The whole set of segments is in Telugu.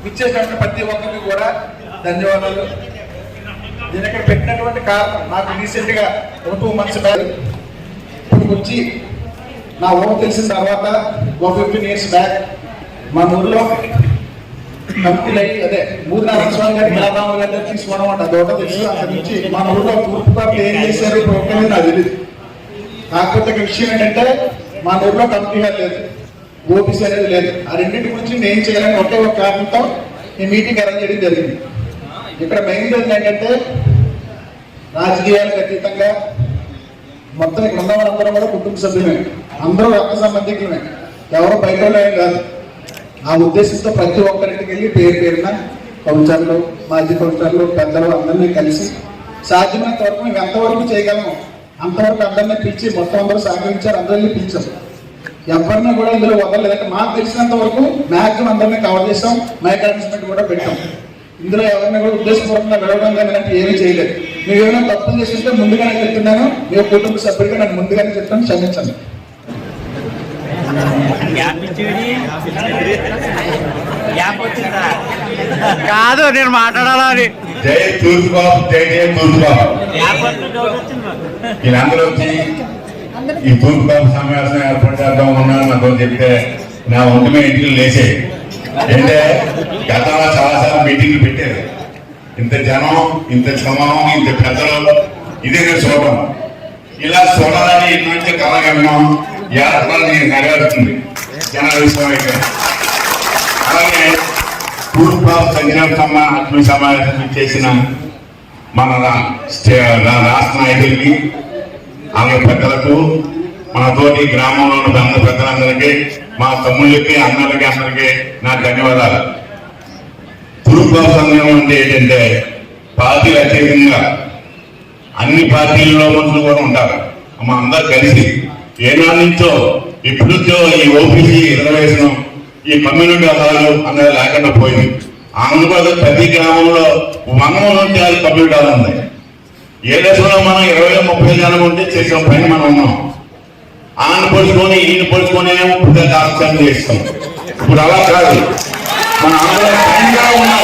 ఇచ్చేటువంటి ప్రతి ఒక్కరికి కూడా ధన్యవాదాలు. నేను ఇక్కడ పెట్టినటువంటి కారణం నాకు రీసెంట్ గా 2 months బ్యాక్ ఇప్పుడు వచ్చి నా ఊహ తెలిసిన తర్వాత 15 years బ్యాక్ మా ఊర్లో కంపెనీలు అయ్యి అదే మూర్నారాయణ స్వామి గారి గ్రామాల గారి తీసుకోవడం అంటే అదొకటి తెలుసు. అక్కడి నుంచి మన ఊర్లో తూర్పు కాపులు ఏం చేశారు ఇప్పుడు నాకు తెలియదు. కాకపోతే విషయం ఏంటంటే మా ఊర్లో కంపెనీ లేదు, ఓపీసీ అనేది లేదు. ఆ రెండింటి గురించి నేను చేయాలని ఒకే ఒక కారణంతో ఈ మీటింగ్ అరేంజ్ చేయడం జరిగింది. ఇక్కడ మెయిన్ ఏంటంటే రాజకీయాలకు అతీతంగా మొత్తం ఇక్కడ ఉన్న వాళ్ళందరూ కూడా కుటుంబ సభ్యులమే, అందరూ రక్త సంబంధికులమే, ఎవరో బయట ఏం కాదు. ఆ ఉద్దేశంతో ప్రతి ఒక్కరింటికి వెళ్ళి పేరున కౌన్సిలర్లు, మాజీ కౌన్సిలర్లు, పెద్దలు అందరినీ కలిసి సాధ్యమైనంత వరకు మేము ఎంతవరకు చేయగలము అంతవరకు అందరినీ పిలిచి మొత్తం అందరూ సహకరించారు. అందరినీ పిలిచాం, ఎవరిని కూడా ఇందులో వదలలేదంటే మాకు తెలిసినంత వరకు మ్యాక్సిమం అందరినీ కవర్ చేసాం. మైక్ అనౌన్స్మెంట్ కూడా పెట్టాం. ఇందులో ఎవరిని కూడా ఉద్దేశపూర్వకంగా వెళ్ళడం కానీ ఏమీ చేయలేదు. మీరు ఏమైనా తప్పులు చేస్తుంటే ముందుగానే చెప్తున్నాను, మీ కుటుంబ సభ్యుడిగా నన్ను ముందుగానే చెప్తాను, క్షమించండి. కాదు నేను మాట్లాడాలని. జై తూర్పుబాబు, జై జై తూర్పుబాబు. వీళ్ళందరూ వచ్చి ఈ తూర్పుబాబు సమావేశం ఏర్పాటు చేద్దాం ఉన్నాను నాతో చెప్తే నా ఒంటిమే ఇంటికి లేచే. అంటే గతంలో చాలాసార్లు మీటింగ్లు పెట్టారు. ఇంత జనం, ఇంత సమూహం, ఇంత పెద్దలు ఇదే చూడటం, ఇలా చూడాలని ఇటువంటి కలగన్నాం ఏర్పాటు నెరవేరుతుంది జన విషయం అయితే. అలాగే తూర్పుబాబు సంజీవ ఆత్మీయ సమావేశం చేసిన మన రాష్ట్ర నాయకులకి, అలాగే పెద్దలకు, మన తోటి గ్రామంలో ఉన్న అందరి పెద్దలందరికీ, మా తమ్ముళ్ళకి, అన్నలకి, అందరికీ నా ధన్యవాదాలు. తూర్పుబాబు సంఘం అంటే ఏంటంటే పార్టీలు అత్యధికంగా అన్ని పార్టీల్లో మనుషులు కూడా ఉంటారు. మా అందరు కలిసి ఏనాటి నుంచో ఇప్పటి నుంచో ఈ ఓబీసీ రిజర్వేషన్, ఈ కమ్యూనిటీ హాలు అనేది లేకుండా పోయింది. ఆంధ్రప్రదేశ్ ప్రతి గ్రామంలో 100 నుండి 5 కమ్యూనిటీ హాలు ఉన్నాయి. ఏ దశలో మనం 20-30 జనం ఉంటే చేసిన పని మనం ఉన్నాం. ఆయన పొడుచుకొని ఈయన పొడుచుకొని ఆలోచన చేస్తాం. ఇప్పుడు అలా కాదు, మన అందరూ పనిగా ఉన్నాం.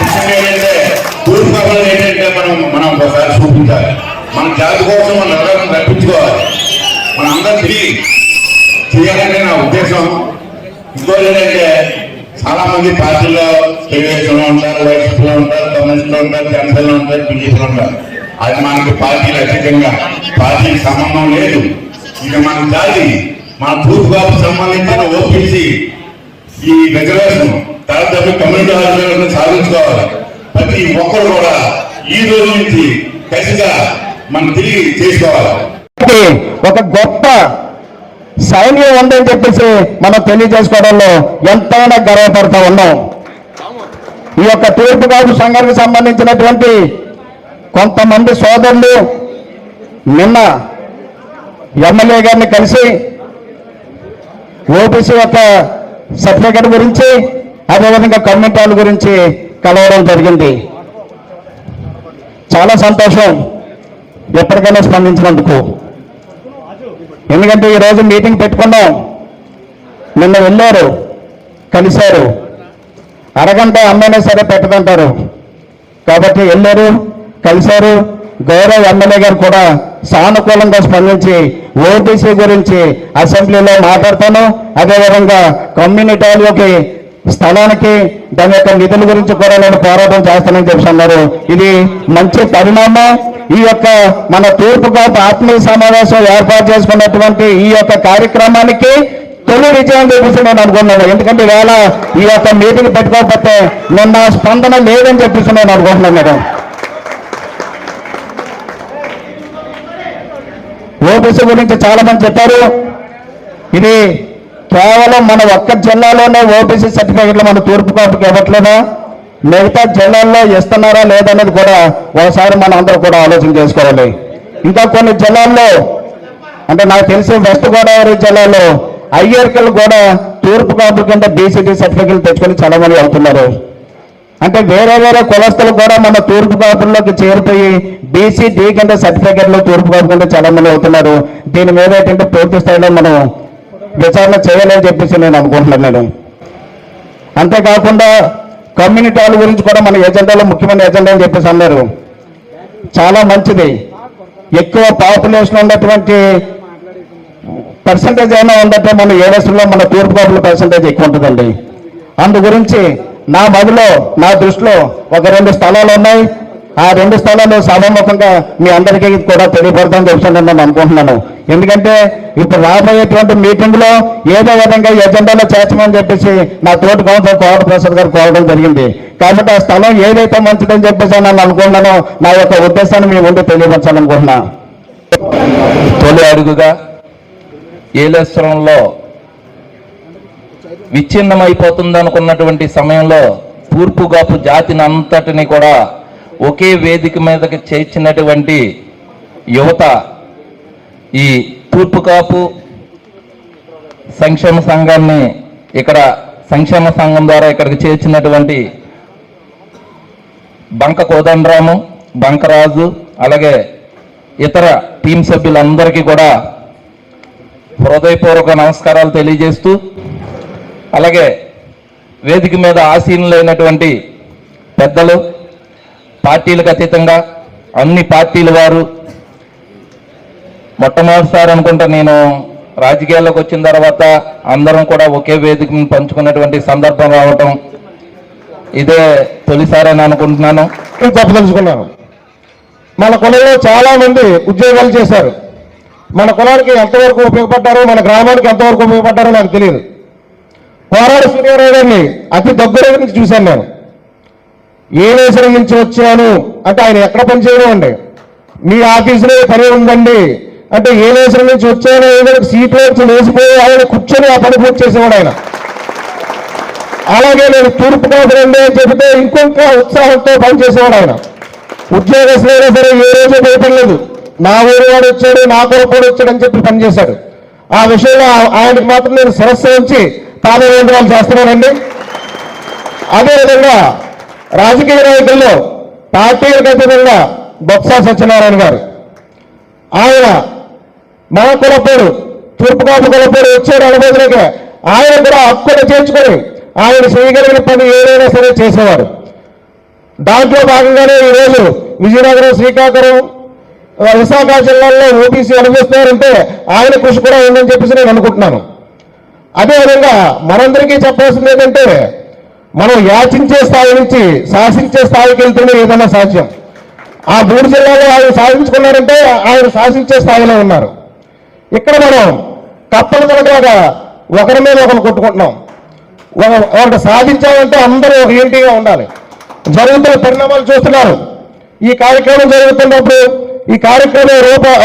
ముఖ్యంగా ఏంటంటే తూర్పుబాబులు ఏంటంటే మనం ఒకసారి చూపించాలి. మన జాతి కోసం మన నగరం తప్పించుకోవాలి. మన అందరూ తిరిగి చేయాలంటే నా ఉద్దేశం. ఇంకోటి ఏంటంటే చాలా మంది పార్టీలో తెలుగుదేశంలో ఉంటారు, వైసీపీలో ఉంటారు, కమ్యూనిస్టులో ఉంటారు, జనసేనలో ఉంటారు, బీజేపీలో ఉంటారు. అది మనకి పార్టీలు అధికంగా పార్టీకి సంబంధం లేదు. ఇక మన జాతి, మన తూర్పుబాబు సంబంధించిన ఓపీసీ ఈ రిజర్వేషన్ తర్వాత కమ్యూనిటీ హాల్ సాధించుకోవాలి. ప్రతి ఒక్కరు కూడా ఈ రోజు నుంచి ఖచ్చితంగా మనం తిరిగి చేసుకోవాలి. ఒక గొప్ప సైన్యం ఉందని చెప్పేసి మనం తెలియజేసుకోవడంలో ఎంతైనా గర్వపడుతూ ఉన్నాం. ఈ యొక్క తూర్పుబాబు సంఘానికి సంబంధించినటువంటి కొంతమంది సోదరులు నిన్న ఎమ్మెల్యే గారిని కలిసి ఓబీసీ యొక్క సర్టిఫికెట్ గురించి, అదేవిధంగా కమ్యూనిటీల గురించి కలవడం జరిగింది. చాలా సంతోషం ఎప్పటికైనా స్పందించినందుకు. ఎందుకంటే ఈరోజు మీటింగ్ పెట్టుకున్నాం, నిన్న వెళ్ళారు, కలిశారు, అరగంట అమ్మైనా సరే పెట్టదంటారు కాబట్టి వెళ్ళారు, కలిశారు. గౌరవ ఎమ్మెల్యే గారు కూడా సానుకూలంగా స్పందించి ఓబీసీ గురించి అసెంబ్లీలో మాట్లాడతాను, అదేవిధంగా కమ్యూనిటీలోకి స్థలానికి దాని యొక్క నిధుల గురించి కూడా నేను పోరాటం చేస్తానని చెప్పి అన్నారు. ఇది మంచి పరిణామం. ఈ యొక్క మన తూర్పుబాబు ఆత్మీయ సమావేశం ఏర్పాటు చేసుకున్నటువంటి ఈ యొక్క కార్యక్రమానికి తొలి విజయం చూపిస్తే నేను అనుకున్నాను. ఎందుకంటే వేళ ఈ యొక్క మీటింగ్ పెట్టుకోకపోతే నిన్న స్పందన లేదని చెప్పేసి నేను అనుకుంటున్నాను. మేడం, ఓబీసీ గురించి చాలా మంది చెప్పారు. ఇది కేవలం మన ఒక్క జిల్లాలోనే ఓబీసీ సర్టిఫికెట్లు మన తూర్పుబాబుకి ఇవ్వట్లేదా, మిగతా జిల్లాల్లో ఇస్తున్నారా లేదనేది కూడా ఒకసారి మనం అందరూ కూడా ఆలోచన చేసుకోవాలి. ఇంకా కొన్ని జిల్లాల్లో అంటే నాకు తెలిసి వెస్ట్ గోదావరి జిల్లాలో అయ్యర్కలు కూడా తూర్పుబాబు కింద బీసీటీ సర్టిఫికెట్లు తెచ్చుకొని చాలా మంది అవుతున్నారు. అంటే వేరే వేరే కులస్తులు కూడా మన తూర్పు కాపుల్లోకి చేరిపోయి బీసీ డి కింద సర్టిఫికెట్లో తూర్పు కాపు కింద చాలా మంది అవుతున్నారు. దీని మీద ఏంటంటే పూర్తి స్థాయిలో మనం విచారణ చేయాలని చెప్పేసి నేను అనుకుంటున్నాను. అంతేకాకుండా కమ్యూనిటీ వాళ్ళ గురించి కూడా మన ఎజెండాలో ముఖ్యమైన ఎజెండా అని చెప్పేసి అన్నారు. చాలా మంచిది. ఎక్కువ పాపులేషన్ ఉన్నటువంటి పర్సంటేజ్ అయినా ఉందంటే మన ఏడస్లో మన తూర్పు కాపుల పర్సంటేజ్ ఎక్కువ ఉంటుందండి. అందు గురించి నా మదిలో నా దృష్టిలో ఒక 2 స్థలాలు ఉన్నాయి. ఆ 2 స్థలాలు సభాముఖంగా మీ అందరికీ కూడా తెలియపడతామని చెప్పి నేను అనుకుంటున్నాను. ఎందుకంటే ఇప్పుడు రాబోయేటువంటి మీటింగ్లో ఏదో విధంగా ఎజెండాలో చేర్చమని చెప్పేసి నా తోటి కౌన్సిలర్ కోవడ ప్రసాద్ గారు కోరడం జరిగింది. కాబట్టి ఆ స్థలం ఏదైతే మంచిదని చెప్పేసి నన్ను అనుకుంటున్నానో నా యొక్క ఉద్దేశాన్ని మీ ముందు తెలియపరచాలనుకుంటున్నా. తొలి అడుగుగా ఏలేశ్వరంలో విచ్ఛిన్నమైపోతుంది అనుకున్నటువంటి సమయంలో తూర్పుగాపు జాతిని అంతటిని కూడా ఒకే వేదిక మీదకి చేర్చినటువంటి యువత ఈ తూర్పుకాపు సంక్షేమ సంఘాన్ని ఇక్కడ సంక్షేమ సంఘం ద్వారా ఇక్కడికి చేర్చినటువంటి బంక కోదండరాము, బంకరాజు, అలాగే ఇతర టీం సభ్యులందరికీ కూడా హృదయపూర్వక నమస్కారాలు తెలియజేస్తూ, అలాగే వేదిక మీద ఆసీనులైనటువంటి పెద్దలు, పార్టీలకు అతీతంగా అన్ని పార్టీల వారు, మొట్టమొదటిసారి అనుకుంటా నేను రాజకీయాల్లోకి వచ్చిన తర్వాత అందరం కూడా ఒకే వేదికను పంచుకున్నటువంటి సందర్భం రావటం ఇదే తొలిసారి అని అనుకుంటున్నాను. చెప్పదలుచుకున్నాను. మన కులంలో చాలా మంది ఉద్యోగాలు చేశారు. మన కులానికి ఎంతవరకు ఉపయోగపడ్డారో, మన గ్రామానికి ఎంతవరకు ఉపయోగపడ్డారో నాకు తెలియదు. పోరాడు సూర్యారావు గారిని అతి దగ్గర నుంచి చూశాను నేను. ఏలేశ్వరం నుంచి వచ్చాను అంటే ఆయన ఎక్కడ పనిచేయడం అండి, మీ ఆఫీసులో పని ఉందండి అంటే ఏలేశ్వరం నుంచి వచ్చాను ఏదో సీట్లో వచ్చి లేచిపోయి ఆయన కూర్చొని ఆ పని పూర్తి చేసేవాడు ఆయన. అలాగే నేను తూర్పు కాపురండి అని చెబితే ఇంకొక ఉత్సాహంతో పనిచేసేవాడు ఆయన. ఉద్యోగస్తులైనా సరే ఏ రోజు భయపడలేదు. నా ఊరు వాడు వచ్చాడు, నా కొరపాడు వచ్చాడు అని చెప్పి పనిచేశాడు. ఆ విషయంలో ఆయనకు మాత్రం నేను శిరస్సు ఉంచి పాదవేంద్రాలు చేస్తున్నానండి. అదేవిధంగా రాజకీయ నాయకుల్లో పార్టీలకు అతీతంగా బొత్స సత్యనారాయణ గారు, ఆయన మన కులపేరు తూర్పుకాపు కులపేరు వచ్చాడు అనుభవంలోకి ఆయన కూడా హక్కును చేర్చుకొని ఆయన చేయగలిగిన పని ఏదైనా సరే చేసేవారు. దాంట్లో భాగంగానే ఈరోజు విజయనగరం, శ్రీకాకుళం, విశాఖ జిల్లాల్లో ఓబీసీ అనుభవిస్తున్నారంటే ఆయన కృషి కూడా ఉందని చెప్పేసి నేను అనుకుంటున్నాను. అదేవిధంగా మనందరికీ చెప్పాల్సింది ఏంటంటే మనం యాచించే స్థాయి నుంచి శాసించే స్థాయికి వెళ్తూనే ఏదైనా సాధ్యం. ఆ 3 జిల్లాలో ఆయన సాధించుకున్నారంటే ఆయన శాసించే స్థాయిలో ఉన్నారు. ఇక్కడ మనం కప్పల తరగగా ఒకరి మీద ఒకరు కొట్టుకుంటున్నాం. ఒకటి సాధించాలంటే అందరూ ఒక ఏంటిగా ఉండాలి. జరుగుతున్న పరిణామాలు చూస్తున్నారు. ఈ కార్యక్రమం జరుగుతున్నప్పుడు, ఈ కార్యక్రమం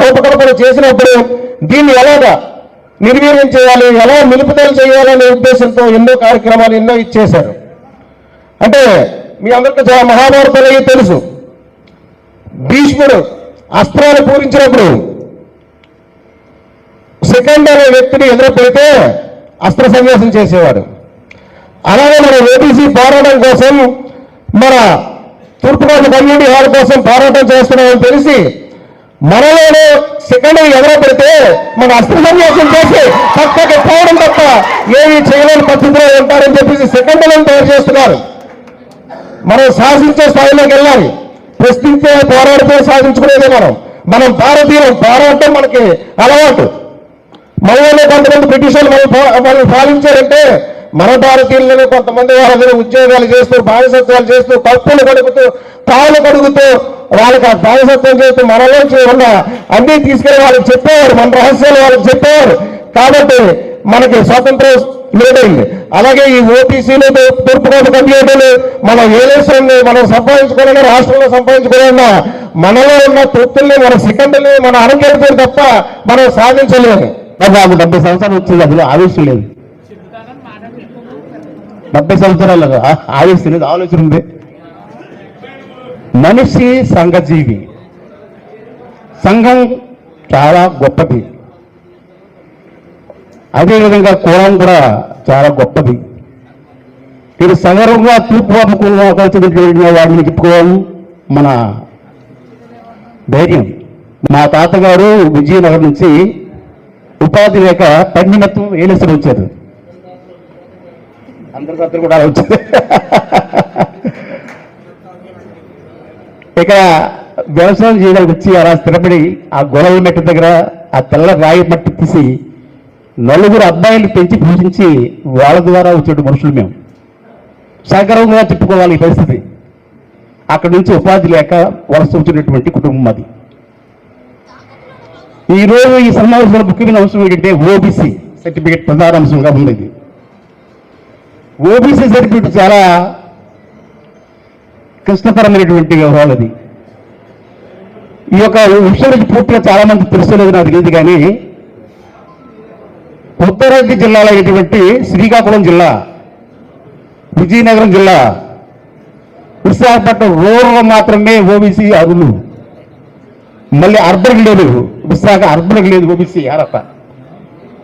రూపకల్పన చేసినప్పుడు దీన్ని ఎలాగా నిర్వీర్యం చేయాలి, ఎలా నిలుపుదల చేయాలనే ఉద్దేశంతో ఎన్నో కార్యక్రమాలు ఎన్నో ఇచ్చేశారు. అంటే మీ అందరికీ మహాభారతంలో తెలుసు, భీష్ముడు అస్త్రాలు పూరించినప్పుడు సెకండ్ అనే వ్యక్తిని ఎదురుపెడితే అస్త్ర సన్యాసం చేసేవాడు. అలాగే మన ఓబీసీ పోరాటం కోసం, మన తూర్పుగోదావరి కమ్యూనిటీ హాల్ కోసం పోరాటం చేస్తున్నామని తెలిసి మనలోనే సెకండ్ ఎదురు పెడితే మన అస్త్ర సన్యాసం చేసి పక్కకి పోవడం తప్ప ఏమి చేయలేని పరిస్థితిలో ఉంటారని చెప్పేసి సెకండ్లను తయారు చేస్తున్నారు. మనం శాసించే స్థాయిలోకి వెళ్ళాలి. ప్రశ్నించే పోరాడితే సాధించుకునేదే మనం భారతీయులు. పోరాటం మనకి అలవాటు. మనలో కొంతమంది బ్రిటిష్ వాళ్ళు పాలించారంటే మన భారతీయులను కొంతమంది వాళ్ళ మీద ఉద్యోగాలు చేస్తూ, బానిసత్వాలు చేస్తూ, కప్పులు కడుగుతూ, పాలు కడుగుతూ, వాళ్ళకి ఆ బానిసత్వం చేస్తూ మనలోంచి ఉన్న అన్ని తీసుకెళ్ళి వాళ్ళకి చెప్పేవారు, మన రహస్యాలు వాళ్ళకి చెప్పేవారు. కాబట్టి మనకి స్వాతంత్రం లేదైంది. అలాగే ఈ ఓబీసీలు, తూర్పుగోదావరి కమ్యూనిటీలు మనం ఏలేశ్వరాన్ని మనం సంపాదించుకోవాలన్నా, రాష్ట్రంలో సంపాదించుకోవాలన్నా మనలో ఉన్న తృప్తుల్ని, మన సెకండ్ని మనం అనుకరితే తప్ప మనం సాధించలేము. నాకు 70 సంవత్సరాలు వచ్చింది, అందులో ఆవేశం లేదు. 70 సంవత్సరాలు ఆవేశం లేదు, ఆలోచన ఉంది. మనిషి సంఘజీవి. సంఘం చాలా గొప్పది. అదేవిధంగా కులం కూడా చాలా గొప్పది. ఇది సగర్వంగా తూర్పు అమ్ముకున్న వాడిని చెప్పుకోవాలి మన ధైర్యం. మా తాతగారు విజయనగరం నుంచి ఉపాధి లేక పని మొత్తం ఏలేశ్వరం వచ్చారు. అందరు కూడా వచ్చారు. ఇక వ్యవసాయం చేయడానికి వచ్చి అలా స్థిరపడి ఆ గొడవల మెట్టు దగ్గర ఆ తెల్ల రాయి మట్టి తీసి నలుగురు అబ్బాయిలు పెంచి పూజించి వాళ్ళ ద్వారా వచ్చే మనుషులు మేము. సగర్వంగా చెప్పుకోవాలి ఈ పరిస్థితి. అక్కడి నుంచి ఉపాధి లేక వలస వచ్చినటువంటి కుటుంబం అది. ఈరోజు ఈ సమావేశంలో ముఖ్యమైన అంశం ఏంటంటే ఓబీసీ సర్టిఫికేట్ ప్రధాన అంశంగా ఉంది. ఓబీసీ సర్టిఫికేట్ చాలా కష్టతరమైనటువంటి వ్యవహారం అది. ఈ యొక్క విషయం పూర్తిగా చాలా మంది తెలుసుకోలేదు, నాకు తెలియదు. కానీ ఉత్తరాంధ్ర జిల్లాలో అయినటువంటి శ్రీకాకుళం జిల్లా, విజయనగరం జిల్లా, విశాఖపట్నం రూరల్ మాత్రమే ఓబీసీ అరులు. మళ్ళీ అర్బన్కి లేదు, విశాఖ అర్బన్కి లేదు ఓబీసీ అర్హత.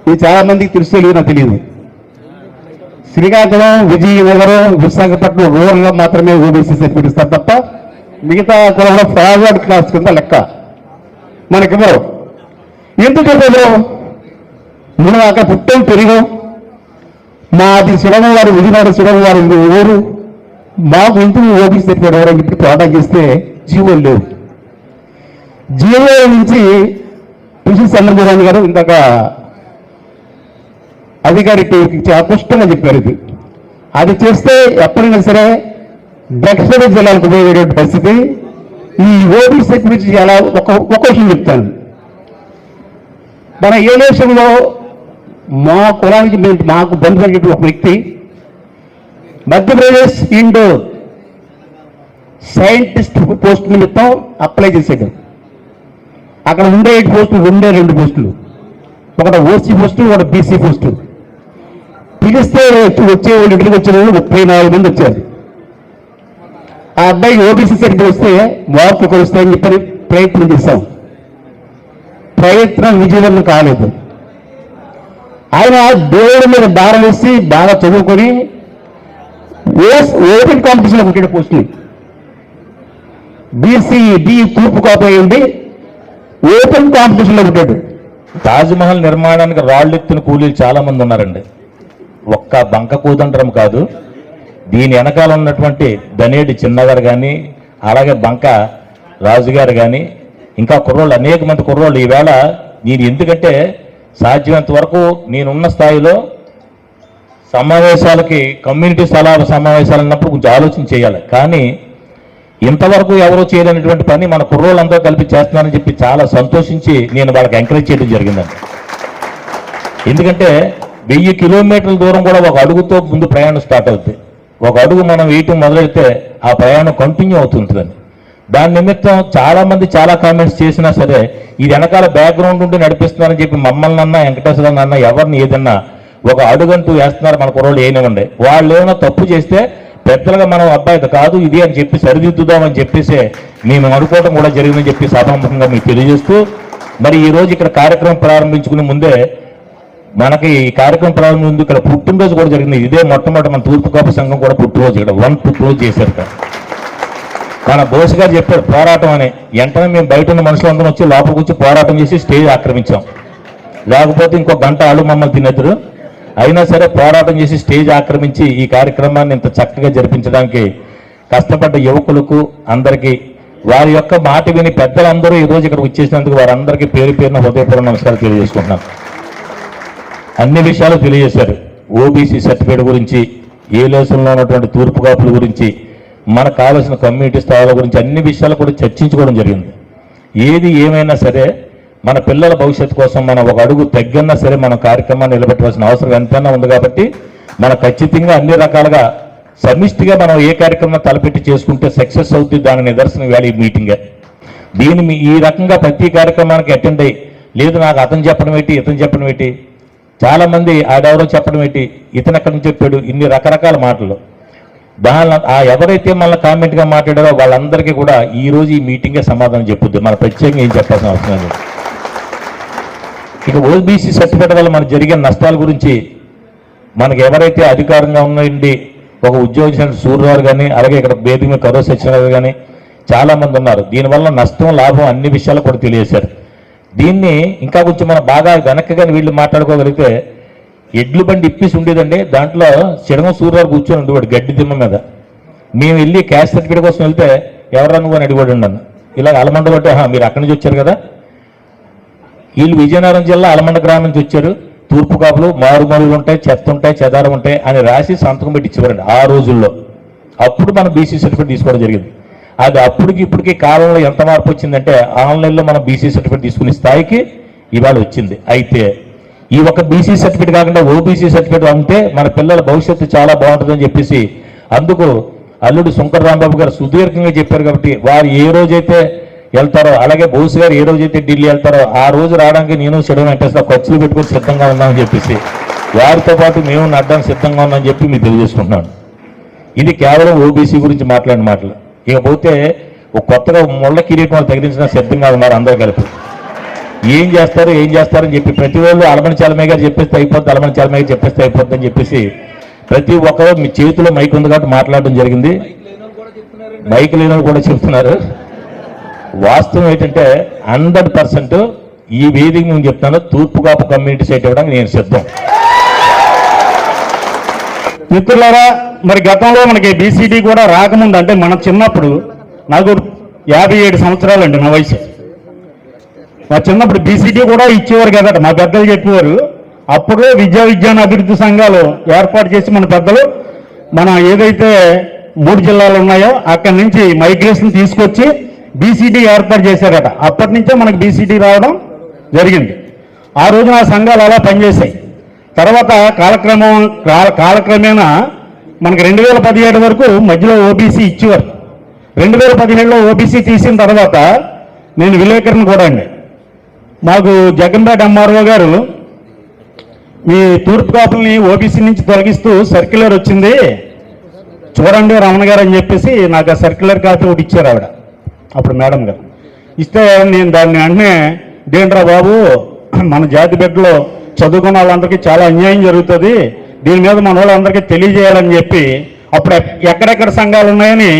ఇది చాలా మందికి తెలుసుకోలేదు, నాకు తెలియదు. శ్రీకాకుళం, విజయనగరం, విశాఖపట్నం రూరల్గా మాత్రమే ఓబీసీ సర్టిఫికేట్ ఇస్తారు తప్ప మిగతా కులంలో ఫార్వర్డ్ క్లాస్ కింద లెక్క మనకివ్వరు. ఎందుకు చెప్పారు? మనం అక్కడ పుట్టం పెరిగాం. మాది సుడమ వారు, విజయనగరం సుడమ వారు ఊరు. మాకు ఎందుకు ఓబీసీ సర్టిఫికేట్ ఎవరని చెప్పి పోరాటం చేస్తే జీవోలు లేవు. జీవో నుంచి కృషి చంద్రబాబు గారు ఇందాక అధికారికి చాలా స్పష్టంగా చెప్పారు. అది చేస్తే ఎప్పుడైనా సరే దక్షిణ జిల్లాలకు ఉపయోగపడే పరిస్థితి. ఈ ఓబీసీ సర్టిఫికేట్ చాలా ఒక విషయం చెప్తాను. మన ఏ దేశంలో మా కులానికి మాకు బంధు కలిగిన ఒక వ్యక్తి మధ్యప్రదేశ్ ఇండోర్ సైంటిస్ట్ పోస్ట్ నిమిత్తం అప్లై చేశాడు. అక్కడ ఉండే 8 పోస్టులు, 2 పోస్టులు, ఒకటి ఓసీ పోస్టు, ఒకటి బీసీ పోస్టు. పిలిస్తే వచ్చే వాళ్ళు ఇంటికి వచ్చిన వాళ్ళు 34 మంది వచ్చారు. ఆ అబ్బాయికి ఓబీసీ సర్టిఫికేట్ వస్తే మార్పు కొలుస్తాయని చెప్పని ప్రయత్నం చేశాం. ప్రయత్నం విజయవంతం కాలేదు. ఆయన దేవుడి మీద భారం వేసి బాగా చదువుకొని ఓపెన్ కాంపిటీషన్లో పుట్టిన పోస్టుని బీసీ తూర్పు కాపోయింది, ఓపెన్ కాంపిటీషన్లో పుట్టాడు. తాజ్మహల్ నిర్మాణానికి రాళ్ళెత్తిన కూలీలు చాలా మంది ఉన్నారండి. ఒక్క బంక కూదండరం కాదు, దీని వెనకాల ఉన్నటువంటి దనేటి చిన్నగారు కానీ, అలాగే బంక రాజుగారు కానీ, ఇంకా కుర్రోళ్ళు, అనేక మంది కుర్రోళ్ళు. ఈవేళ నేను ఎందుకంటే సాధ్యమైనంత వరకు నేనున్న స్థాయిలో సమావేశాలకి, కమ్యూనిటీ స్థలాల సమావేశాలు అన్నప్పుడు కొంచెం ఆలోచన చేయాలి. కానీ ఇంతవరకు ఎవరో చేయలేనటువంటి పని మన కుర్రోళ్ళందరూ కలిపి చేస్తున్నానని చెప్పి చాలా సంతోషించి నేను వాళ్ళకి ఎంకరేజ్ చేయడం జరిగిందండి. ఎందుకంటే 1000 కిలోమీటర్ల దూరం కూడా ఒక అడుగుతో ముందు ప్రయాణం స్టార్ట్ అవుతుంది. ఒక అడుగు మనం వేయటం మొదలెడితే ఆ ప్రయాణం కంటిన్యూ అవుతుంటుందండి. దాని నిమిత్తం చాలా మంది చాలా కామెంట్స్ చేసినా సరే ఇది వెనకాల బ్యాక్గ్రౌండ్ ఉండి నడిపిస్తున్నారని చెప్పి మమ్మల్ని అన్నా, వెంకటేశ్వర అన్నా, ఎవరిని ఏదన్నా ఒక అడుగంటూ వేస్తున్నారు మన కుర్రోళ్ళు ఏనివ్వండి. వాళ్ళు ఏమైనా తప్పు చేస్తే పెద్దలుగా మనం అబ్బాయి కాదు ఇది అని చెప్పి సరిదిద్దుదామని చెప్పేసి మేము అనుకోవడం కూడా జరిగిందని చెప్పి సభాముఖంగా మీకు తెలియజేస్తూ, మరి ఈ రోజు ఇక్కడ కార్యక్రమం ప్రారంభించుకునే ముందే మనకి ఈ కార్యక్రమం ప్రారంభం ముందు ఇక్కడ పుట్టినరోజు కూడా జరిగింది. ఇదే మొట్టమొదటి మన తూర్పు కాపు సంఘం కూడా పుట్టినరోజు ఇక్కడ 1 పుట్టినరోజు చేశారు. మన బోస్ గారు చెప్పారు పోరాటం అని. వెంటనే మేము బయట ఉన్న మనుషులందరం వచ్చి లోపలికి వచ్చి పోరాటం చేసి స్టేజ్ ఆక్రమించాం. లేకపోతే ఇంకో గంట ఆళ్ళు మమ్మల్ని తినేద్దరు. అయినా సరే పోరాటం చేసి స్టేజ్ ఆక్రమించి ఈ కార్యక్రమాన్ని ఇంత చక్కగా జరిపించడానికి కష్టపడ్డ యువకులకు అందరికీ, వారి యొక్క మాట విని పెద్దలందరూ ఈరోజు ఇక్కడ వచ్చేసినందుకు వారందరికీ పేరు పేరున హృదయపూర్వక నమస్కారం తెలియజేసుకుంటున్నాం. అన్ని విషయాలు తెలియజేశారు. ఓబీసీ సర్టిఫికేట్ గురించి, ఏ లేసంలో ఉన్నటువంటి తూర్పు కాపుల గురించి, మనకు కావాల్సిన కమ్యూనిటీ స్థాయిల గురించి అన్ని విషయాలు కూడా చర్చించుకోవడం జరిగింది. ఏది ఏమైనా సరే మన పిల్లల భవిష్యత్తు కోసం మనం ఒక అడుగు తగ్గన్నా సరే మన కార్యక్రమాన్ని నిలబెట్టవలసిన అవసరం ఎంతైనా ఉంది. కాబట్టి మనం ఖచ్చితంగా అన్ని రకాలుగా సమిష్టిగా మనం ఏ కార్యక్రమం తలపెట్టి చేసుకుంటే సక్సెస్ అవుతుంది. దాని నిదర్శనం వేళ ఈ మీటింగే. దీన్ని ఈ రకంగా ప్రతి కార్యక్రమానికి అటెండ్ అయ్యి, లేదు నాకు అతను చెప్పడం ఏంటి, ఇతను చెప్పడం ఏంటి, చాలా మంది ఆడెవరో చెప్పడం ఏంటి, ఇతను ఎక్కడి నుంచి చెప్పాడు, ఇన్ని రకరకాల మాటలు. ఎవరైతే మళ్ళీ కామెంట్గా మాట్లాడారో వాళ్ళందరికీ కూడా ఈ రోజు ఈ మీటింగే సమాధానం చెప్పుద్ది. మన ప్రత్యేకంగా ఏం చెప్పాల్సిన అవసరం లేదు. ఇక ఓబీసీ సర్టిఫికేట్ వల్ల మనకు జరిగే నష్టాల గురించి మనకు ఎవరైతే అధికారంగా ఉండి ఒక ఉద్యోగం సూర్యరావు కానీ, అలాగే ఇక్కడ వేదిక మీద కరో సత్యనారాయణ కానీ చాలామంది ఉన్నారు. దీనివల్ల నష్టం లాభం అన్ని విషయాలు కూడా తెలియజేశారు. దీన్ని ఇంకా కొంచెం మనం బాగా వెనక్కి కానీ వీళ్ళు మాట్లాడుకోగలిగితే, ఎడ్లు బండి ఇప్పేసి ఉండేదండి. దాంట్లో చిడమ సూర్యరావు కూర్చొని ఉండేవాడు గడ్డి దిమ్మ మీద. మేము వెళ్ళి క్యాస్ట్ సర్టిఫికేట్ కోసం వెళ్తే ఎవరన్నా నువ్వు అని అడిగాడు నన్ను. ఇలా అలమండలో అంటే మీరు అక్కడి నుంచి వచ్చారు కదా. వీళ్ళు విజయనగరం జిల్లా అలమండ గ్రామం నుంచి వచ్చారు. తూర్పు కాపులు మారుమూలలు ఉంటాయి, చెత్త ఉంటాయి, చెదారం ఉంటాయి అని రాసి సంతకం పెట్టి ఇచ్చేవారండి ఆ రోజుల్లో. అప్పుడు మనం బీసీ సర్టిఫికేట్ తీసుకోవడం జరిగింది. అది అప్పటికి ఇప్పటికీ కాలంలో ఎంత మార్పు వచ్చిందంటే, ఆన్లైన్లో మనం బీసీ సర్టిఫికేట్ తీసుకునే స్థాయికి ఇవాళ వచ్చింది. అయితే ఈ ఒక బీసీ సర్టిఫికేట్ కాకుండా ఓబీసీ సర్టిఫికేట్ ఉంటే మన పిల్లల భవిష్యత్తు చాలా బాగుంటుందని చెప్పేసి అందుకు అల్లుడు శంకర్ రాంబాబు గారు సుదీర్ఘంగా చెప్పారు. కాబట్టి వారు ఏ రోజైతే వెళ్తారో, అలాగే బోస్ గారు ఏ రోజైతే ఢిల్లీ వెళ్తారో ఆ రోజు రావడానికి నేను చెడు వెంకటేశ్వర ఖర్చులు పెట్టుకొని సిద్ధంగా ఉన్నామని చెప్పేసి, వారితో పాటు మేము నడ్డానికి సిద్ధంగా ఉన్నామని చెప్పి మీకు తెలియజేసుకుంటున్నాను. ఇది కేవలం ఓబీసీ గురించి మాట్లాడిన మాటలు. ఇకపోతే ఒక కొత్తగా ముళ్ళ కిరీటం తగిలించిన సిద్ధంగా ఉన్నారు అందరూ కలిపి. ఏం చేస్తారని చెప్పి ప్రతి వాళ్ళు అలమణి చాలమయ్య గారు చెప్పేస్తే అయిపోద్ది, అలమణి చాలమయ్య గారు చెప్పేస్తే అయిపోద్ది అని చెప్పేసి ప్రతి ఒక్కరు మీ చేతిలో మైక్ ఉంది కాబట్టి మాట్లాడడం జరిగింది. మైక్ లేని కూడా చెప్తున్నారు. వాస్తవం ఏంటంటే 100% ఈ వేదిక నేను చెప్తాను, తూర్పు కాపు కమ్యూనిటీ సైట్ ఇవ్వడానికి నేను సిద్ధం. మిత్రులారా, మరి గతంలో మనకి బీసీడీ కూడా రాకముందు, అంటే మన చిన్నప్పుడు, నాకు 57 సంవత్సరాలండి నా వయసు. మా చిన్నప్పుడు బీసీడీ కూడా ఇచ్చేవారు కదట, మా పెద్దలు చెప్పేవారు. అప్పుడే విజ్ఞాన అభివృద్ధి సంఘాలు ఏర్పాటు చేసి మన పెద్దలు మన ఏదైతే 3 జిల్లాలు ఉన్నాయో అక్కడి నుంచి మైగ్రేషన్ తీసుకొచ్చి బీసీడీ ఏర్పాటు చేశారట. అప్పటి నుంచే మనకు బీసీడీ రావడం జరిగింది. ఆ రోజున ఆ సంఘాలు అలా పనిచేశాయి. తర్వాత కాలక్రమేణా మనకు 2017 వరకు మధ్యలో ఓబీసీ ఇచ్చేవారు. 2017లో ఓబీసీ తీసిన తర్వాత నేను విలేకరుని కూడా అండి. మాకు జగన్పేట ఎంఆర్ఓ గారు మీ తూర్పు కాపుల్ని ఓబీసీ నుంచి తొలగిస్తూ సర్క్యులర్ వచ్చింది చూడండి రమణ గారు అని చెప్పేసి నాకు ఆ సర్క్యులర్ కాపీ ఒకటి ఇచ్చారు ఆవిడ, అప్పుడు మేడం గారు. ఇస్తే నేను దాన్ని వెంటనే దేంట్రా బాబు, మన జాతి బిడ్డలో చదువుకున్న వాళ్ళందరికీ చాలా అన్యాయం జరుగుతుంది, దీని మీద మన వాళ్ళందరికీ తెలియజేయాలని చెప్పి అప్పుడు ఎక్కడెక్కడ సంఘాలు ఉన్నాయని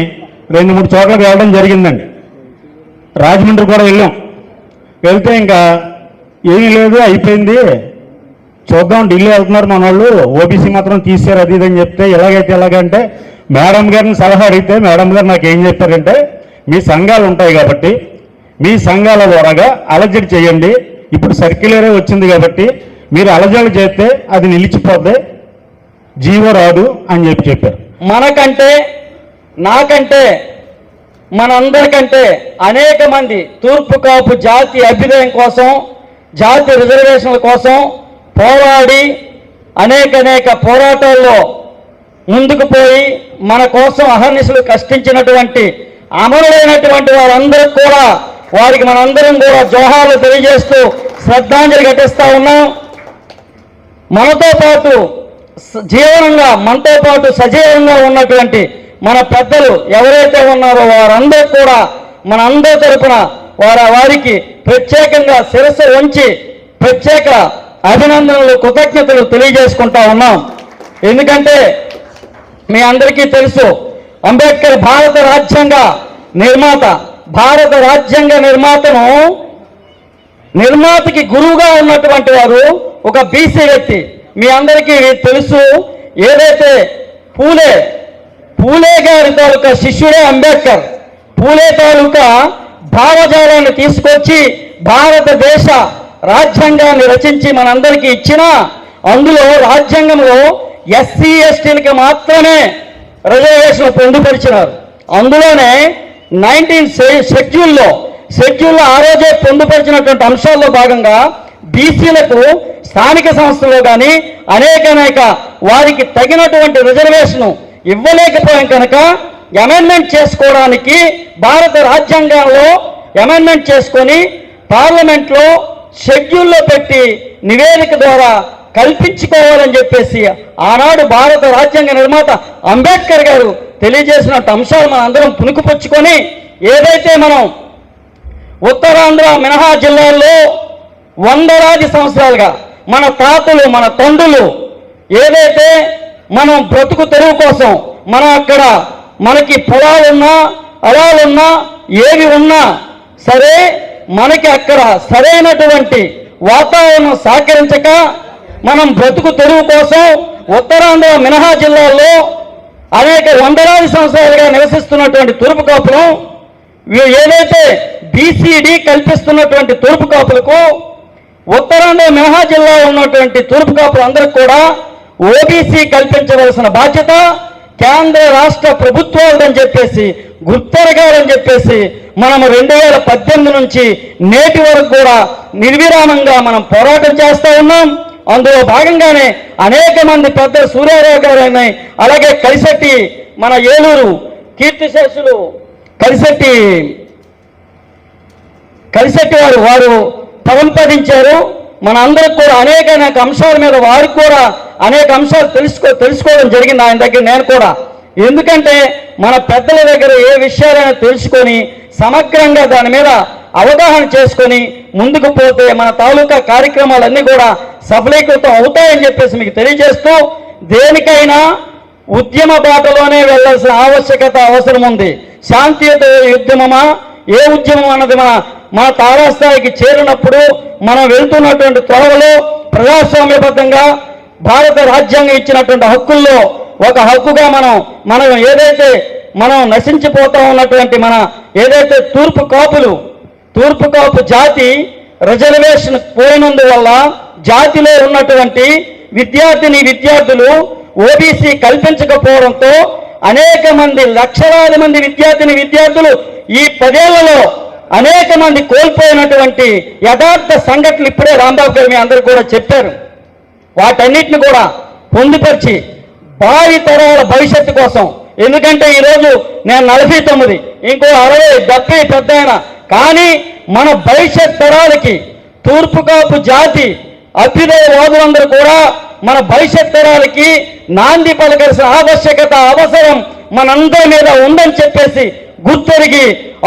2-3 చోట్లకి వెళ్ళడం జరిగిందండి. రాజమండ్రి కూడా వెళ్ళాం. వెళ్తే ఇంకా ఏమీ లేదు, అయిపోయింది, చూద్దాం ఢిల్లీ వెళ్తున్నారు మన వాళ్ళు, ఓబీసీ మాత్రం తీసారు అది ఇదని చెప్తే ఎలాగైతే ఎలాగంటే మేడం గారిని సలహా అడిగితే మేడం గారు నాకు ఏం చెప్పారంటే, మీ సంఘాలు ఉంటాయి కాబట్టి మీ సంఘాల ద్వారాగా అలజడి చేయండి, ఇప్పుడు సర్క్యులరే వచ్చింది కాబట్టి మీరు అలజడి చేస్తే అది నిలిచిపోద్ది, జీవో రాదు అని చెప్పారు. మనకంటే నాకంటే మనందరికంటే అనేక మంది తూర్పు కాపు జాతి అభ్యుదయం కోసం, జాతి రిజర్వేషన్ల కోసం పోరాడి అనేక పోరాటాల్లో ముందుకు పోయి మన కోసం అహర్నిశలు కష్టించినటువంటి అమరులైనటువంటి వారందరూ కూడా, వారికి మనందరం కూడా జోహార్లు తెలియజేస్తూ శ్రద్ధాంజలి ఘటిస్తా ఉన్నాం. మనతో పాటు జీవనంగా, మనతో పాటు సజీవంగా ఉన్నటువంటి మన పెద్దలు ఎవరైతే ఉన్నారో వారందరూ కూడా మన అందరి తరపున వారికి ప్రత్యేకంగా శిరస్సు వంచి ప్రత్యేక అభినందనలు, కృతజ్ఞతలు తెలియజేసుకుంటా ఉన్నాం. ఎందుకంటే మీ అందరికీ తెలుసు, అంబేద్కర్ భారత రాజ్యాంగ నిర్మాత. భారత రాజ్యాంగ నిర్మాతకి గురువుగా ఉన్నటువంటి వారు ఒక బీసీ వ్యక్తి. మీ అందరికీ తెలుసు, ఏదైతే పూలే గారి తాలూకా శిష్యుడే అంబేద్కర్. పూలే తాలూకా భావజాలాన్ని తీసుకొచ్చి భారతదేశ రాజ్యాంగాన్ని రచించి మనందరికీ ఇచ్చిన, అందులో రాజ్యాంగంలో ఎస్సీ ఎస్టీలకి మాత్రమే రిజర్వేషన్ పొందుపరిచినారు. అందులోనే 19 షెడ్యూల్లో ఆ రోజే పొందుపరిచినటువంటి అంశాల్లో భాగంగా బీసీలకు స్థానిక సంస్థల్లో కానీ అనేక వారికి తగినటువంటి రిజర్వేషన్ ఇవ్వలేకపోయాం కనుక అమెండ్మెంట్ చేసుకోవడానికి భారత రాజ్యాంగంలో అమెండ్మెంట్ చేసుకొని పార్లమెంట్లో షెడ్యూల్లో పెట్టి నివేదిక ద్వారా కల్పించుకోవాలని చెప్పేసి ఆనాడు భారత రాజ్యాంగ నిర్మాత అంబేద్కర్ గారు తెలియజేసినట్టు అంశాలు మన అందరం పుణుకుపుచ్చుకొని, ఏదైతే మనం ఉత్తరాంధ్ర మినహా జిల్లాల్లో వందలాది సంవత్సరాలుగా మన తాతలు మన తండ్రులు ఏదైతే మనం బ్రతుకు తెరువు కోసం మనం అక్కడ మనకి పొలాలున్నా అలాలున్నా ఏవి ఉన్నా సరే మనకి అక్కడ సరైనటువంటి వాతావరణం సహకరించక మనం బ్రతుకు తెరువు కోసం ఉత్తరాంధ్ర మినహా జిల్లాల్లో అనేక వందలాది సంవత్సరాలుగా నివసిస్తున్నటువంటి తూర్పు కాపులు ఏదైతే బీసీడీ కల్పిస్తున్నటువంటి తూర్పు కాపులకు ఉత్తరాంధ్ర మినహా జిల్లాలో ఉన్నటువంటి తూర్పు కాపులు అందరికి కూడా ఓబీసీ కల్పించవలసిన బాధ్యత కేంద్ర రాష్ట్ర ప్రభుత్వాలని చెప్పేసి గుర్తెరగాలని చెప్పేసి మనం 2018 నుంచి నేటి వరకు కూడా నిర్విరామంగా మనం పోరాటం చేస్తూ ఉన్నాం. అందులో భాగంగానే అనేక మంది పెద్దలు సూర్యారావు గారు అలాగే కలిసెట్టి మన ఏలూరు కీర్తిశేషులు కలిసెట్టి వారు తలంపదించారు. మన అందరికి కూడా అనేక అంశాల మీద వారికి కూడా అనేక అంశాలు తెలుసుకోవడం జరిగింది ఆయన దగ్గర. నేను కూడా ఎందుకంటే మన పెద్దల దగ్గర ఏ విషయాలైనా తెలుసుకొని సమగ్రంగా దాని మీద అవగాహన చేసుకొని ముందుకు పోతే మన తాలూకా కార్యక్రమాలన్నీ కూడా సఫలీకృతం అవుతాయని చెప్పేసి మీకు తెలియజేస్తూ, దేనికైనా ఉద్యమ బాటలోనే వెళ్ళాల్సిన ఆవశ్యకత అవసరం ఉంది. శాంతియుత ఉద్యమమా ఏ ఉద్యమం అన్నది మన తారాస్థాయికి చేరినప్పుడు మనం వెళ్తున్నటువంటి త్వరలో ప్రజాస్వామ్యబద్ధంగా భారత రాజ్యాంగం ఇచ్చినటువంటి హక్కుల్లో ఒక హక్కుగా మనం ఏదైతే మనం నశించిపోతా ఉన్నటువంటి మన ఏదైతే తూర్పు కాపు జాతి రిజర్వేషన్ పోయినందువల్ల జాతిలో ఉన్నటువంటి విద్యార్థులు ఓబీసీ కల్పించకపోవడంతో అనేక మంది లక్షలాది మంది విద్యార్థులు ఈ 10 ఏళ్లలో అనేక మంది కోల్పోయినటువంటి యథార్థ సంఘటనలు ఇప్పుడే రాంబాబు గారు మీ అందరూ కూడా చెప్పారు. వాటన్నిటిని కూడా పొందుపరిచి భావి తరాల భవిష్యత్తు కోసం, ఎందుకంటే ఈరోజు నేను 49, ఇంకో 60, 70 పెద్ద అయినా కానీ మన భవిష్యత్ తరాలకి తూర్పు కాపు జాతి అభ్యుదయవాదులందరూ కూడా మన భవిష్యత్ తరాలకి నాంది పలకాల్సిన అవసరం మనందరి మీద ఉందని చెప్పేసి గుర్తెరిగి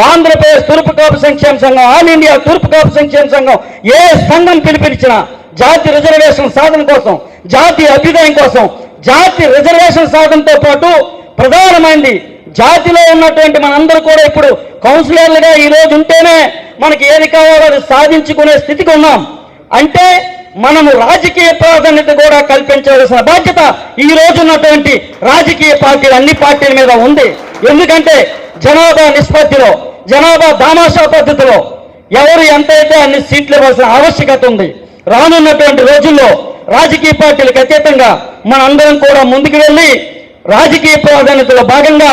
ఆంధ్రప్రదేశ్ తూర్పు కాపు సంక్షేమ సంఘం, ఆల్ ఇండియా తూర్పు కాపు సంక్షేమ సంఘం ఏ సంఘం పిలిపించినా జాతి రిజర్వేషన్ సాధన కోసం, జాతి అభ్యుదయం కోసం, జాతి రిజర్వేషన్ సాధనతో పాటు ప్రధానమైంది జాతిలో ఉన్నటువంటి మనందరూ కూడా ఇప్పుడు కౌన్సిలర్లుగా ఈ రోజు ఉంటేనే మనకి ఏది కావాలో అది సాధించుకునే స్థితికి ఉన్నాం. అంటే మనము రాజకీయ ప్రాధాన్యత కూడా కల్పించవలసిన బాధ్యత ఈ రోజు ఉన్నటువంటి రాజకీయ పార్టీలు అన్ని పార్టీల మీద ఉంది. ఎందుకంటే జనాభా నిష్పత్తిలో, జనాభా దామాషా పద్ధతిలో ఎవరు ఎంతైతే అన్ని సీట్లు ఇవ్వాల్సిన ఆవశ్యకత ఉంది. రానున్నటువంటి రోజుల్లో రాజకీయ పార్టీలకు అతీతంగా మనందరం కూడా ముందుకు వెళ్ళి రాజకీయ ప్రాధాన్యతలో భాగంగా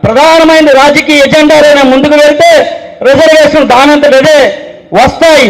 ప్రధానమైన రాజకీయ ఎజెండాలైనా ముందుకు వెళ్తే రిజర్వేషన్ దానంతటదే వస్తాయి.